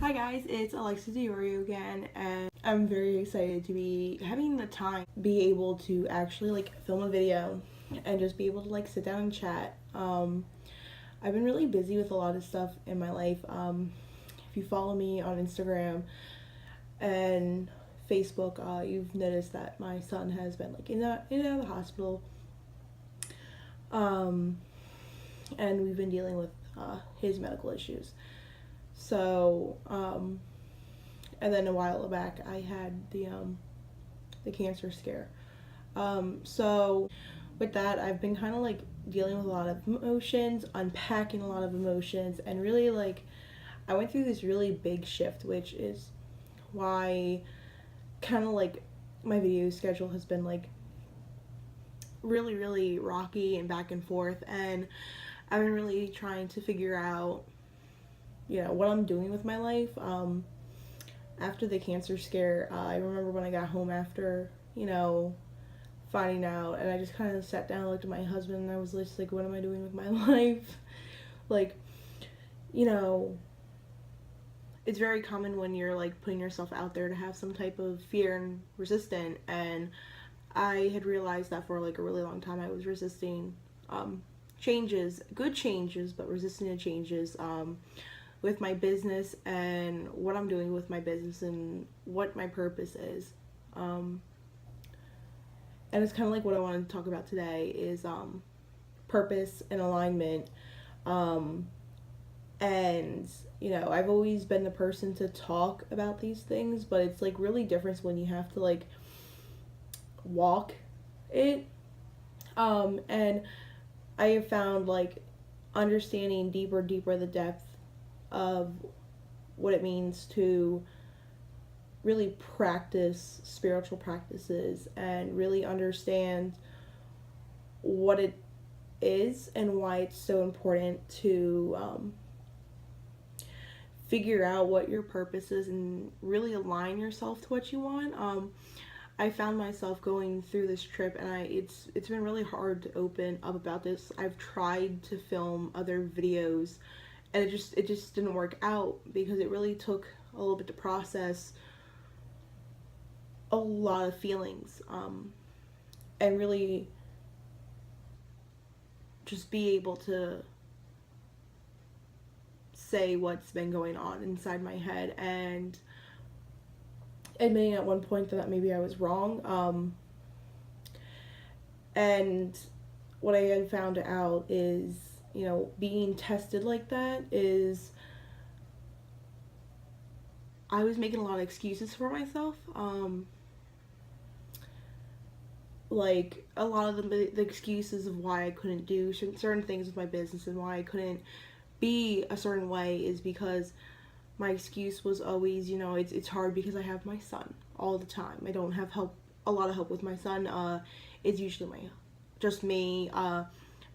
Hi guys, it's Alexa Diorio again, and I'm very excited to be having the time be able to actually film a video and just be able to sit down and chat. I've been really busy with a lot of stuff in my life. If you follow me on Instagram and Facebook, you've noticed that my son has been in and out of the hospital, um, and we've been dealing with his medical issues. So, and then a while back, I had the cancer scare. So with that, I've been kind of dealing with a lot of emotions, unpacking a lot of emotions, and really I went through this really big shift, which is why kind of my video schedule has been really, really rocky and back and forth, and I've been really trying to figure out what I'm doing with my life. After the cancer scare, I remember when I got home after, finding out, and I just kind of sat down and looked at my husband, and I was just like, what am I doing with my life? like, you know, it's very common when you're putting yourself out there to have some type of fear and resistant, and I had realized that for a really long time I was resisting changes, good changes, but resisting to changes. With my business and what I'm doing with my business and what my purpose is. And it's kind of what I want to talk about today is purpose and alignment. Um, and, I've always been the person to talk about these things, but it's really different when you have to walk it. And I have found understanding deeper the depth of what it means to really practice spiritual practices and really understand what it is and why it's so important to figure out what your purpose is and really align yourself to what you want. I found myself going through this trip, and it's been really hard to open up about this. I've tried to film other videos, and it just didn't work out because it really took a little bit to process a lot of feelings, and really just be able to say what's been going on inside my head, and admitting at one point that maybe I was wrong. And what I had found out is, being tested like that is I was making a lot of excuses for myself. A lot of the excuses of why I couldn't do certain things with my business and why I couldn't be a certain way is because my excuse was always, it's hard because I have my son all the time. I don't have a lot of help with my son. It's usually just me.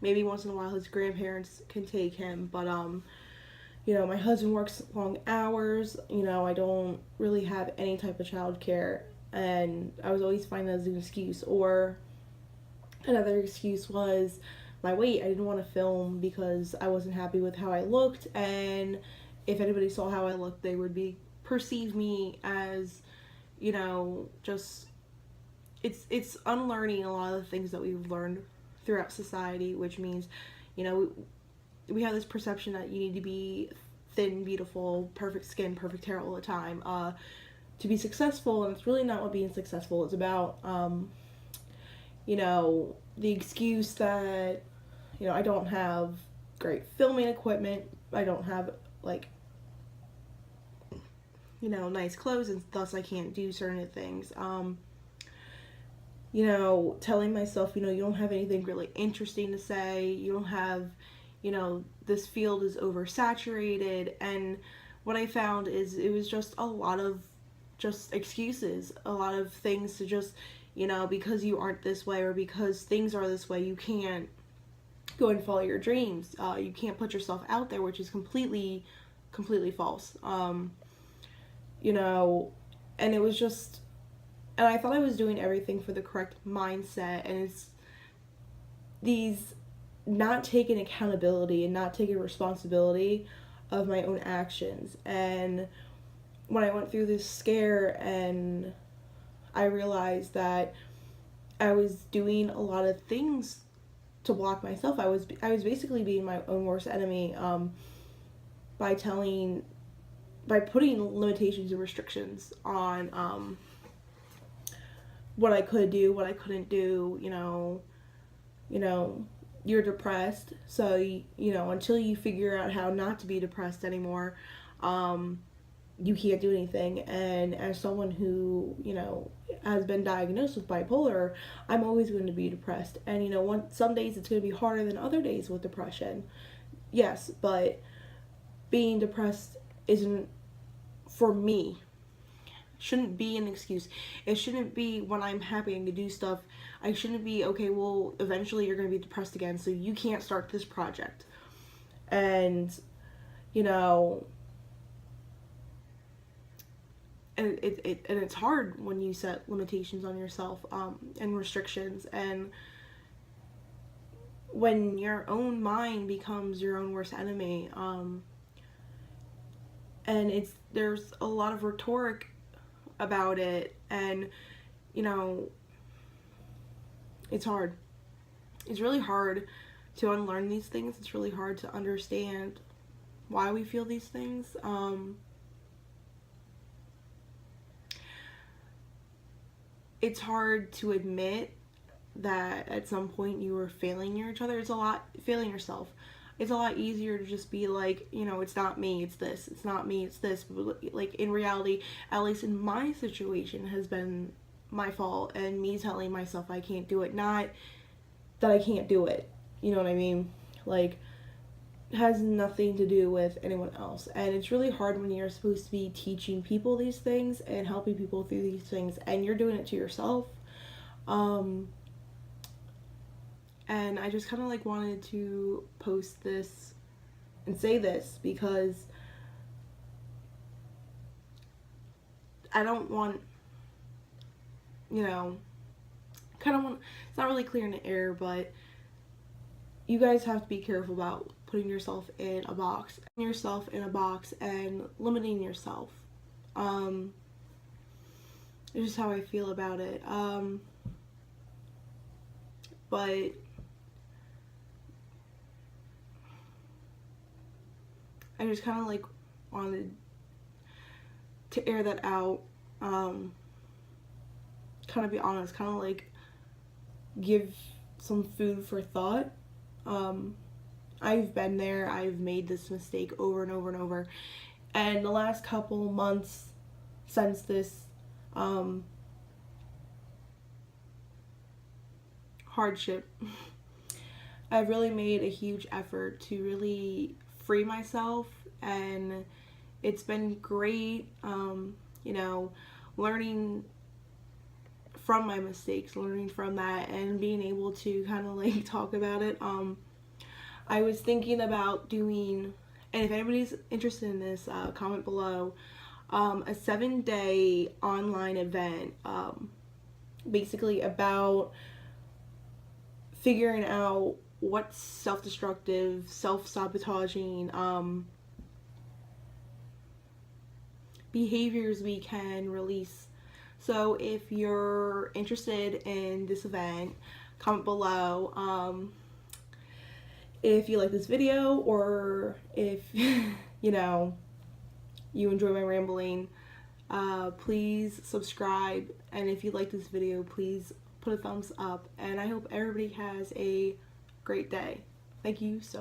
Maybe once in a while his grandparents can take him, but my husband works long hours. I don't really have any type of childcare, and I was always finding that as an excuse. Or another excuse was my weight. I didn't want to film because I wasn't happy with how I looked, and if anybody saw how I looked, they would perceive me as, just it's unlearning a lot of the things that we've learned throughout society, which means, we have this perception that you need to be thin, beautiful, perfect skin, perfect hair all the time to be successful, and it's really not what being successful is about. The excuse that, I don't have great filming equipment, I don't have nice clothes, and thus I can't do certain things. Telling myself, you don't have anything really interesting to say, you don't have, this field is oversaturated. And what I found is it was just a lot of just excuses, a lot of things to just, because you aren't this way or because things are this way, you can't go and follow your dreams. You can't put yourself out there, which is completely false. And it was just, and I thought I was doing everything for the correct mindset, and it's these not taking accountability and not taking responsibility of my own actions. And when I went through this scare and I realized that I was doing a lot of things to block myself. I was basically being my own worst enemy, by putting limitations and restrictions on what I could do, what I couldn't do. You're depressed, so until you figure out how not to be depressed anymore, you can't do anything. And as someone who has been diagnosed with bipolar, I'm always going to be depressed. And some days it's going to be harder than other days with depression. Yes, but being depressed isn't, for me, shouldn't be an excuse. It shouldn't be when I'm happy and to do stuff. I shouldn't be, okay, well, eventually you're going to be depressed again, so you can't start this project. And, you know, and it's hard when you set limitations on yourself, and restrictions, and when your own mind becomes your own worst enemy. And there's a lot of rhetoric about it, and it's hard. It's really hard to unlearn these things. It's really hard to understand why we feel these things. It's hard to admit that at some point you were failing each other. Failing yourself. It's a lot easier to just be like, it's not me, it's this. It's not me, it's this. But like in reality, at least in my situation, has been my fault and me telling myself I can't do it. Not that I can't do it. You know what I mean? Like, it has nothing to do with anyone else. And it's really hard when you're supposed to be teaching people these things and helping people through these things, and you're doing it to yourself. And I just kind of like wanted to post this and say this because I don't want, kind of want, it's not really clear in the air, but you guys have to be careful about putting yourself in a box. And limiting yourself. It's just how I feel about it. But I just kind of like wanted to air that out, kind of be honest, kind of like give some food for thought. I've been there. I've made this mistake over and over and over. And the last couple months since this hardship, I've really made a huge effort to really free myself, and it's been great, learning from my mistakes, learning from that, and being able to kind of like talk about it. I was thinking about doing, and if anybody's interested in this, comment below, a 7-day online event, basically about figuring out what self-destructive, self-sabotaging behaviors we can release. So if you're interested in this event, comment below. If you like this video, or if you enjoy my rambling, please subscribe, and if you like this video, please put a thumbs up, and I hope everybody has a great day. Thank you so